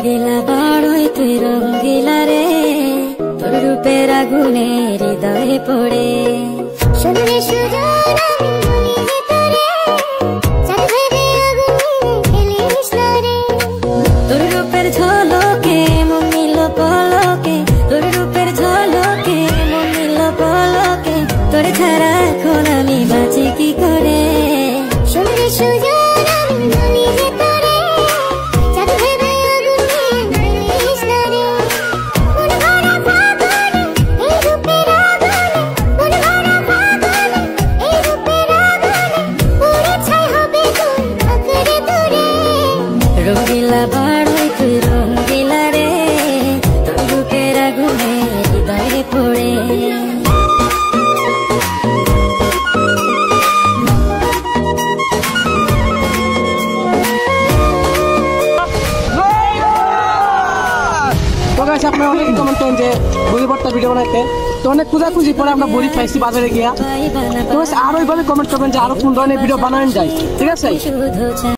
রঙ্গিলা বাড়ই তুই রঙ্গিলা রে, তোর রূপের আগুনে হৃদয়ে পড়ে। শুনলে সুজন আমি বলি যে তোরে, চাঁদ ভেবে আগুনে ফেলিস না রে। তোর রূপের ঝলকে মন নিল পলকে, তোর রূপের ঝলকে মন নিল পলকে, তোর ছাড়া এখন আমি বাঁচি কি করে। শুনলে সুজন আমি বলি যে তোরে, চাঁদ ভেবে আগুনে ফেলিস না রে। মন ভরা ফাগুনে এই রূপের আগুনে, মন ভরা ফাগুনে এই রূপের আগুনে, পুড়ে ছাই হবে তোর আঁকড়ে ধরে। রঙ্গিলা বাড়ই তুই রঙ্গিলা রে, তোর রূপের আগুনে হৃদয়ে পড়ে। তো গাইস আপনারা অনেকে কমেন্ট করেন যে বড়ি ভর্তা ভিডিও বানাইতে, তো অনেক খোঁজাখুঁজি পরে আমরা বড়ি পাইছি বাজারে গিয়া। তো গাইস আরো এইভাবে কমেন্ট করবেন যে আরো কোন ধরনের ভিডিও বানানো যায়, ঠিক আছে।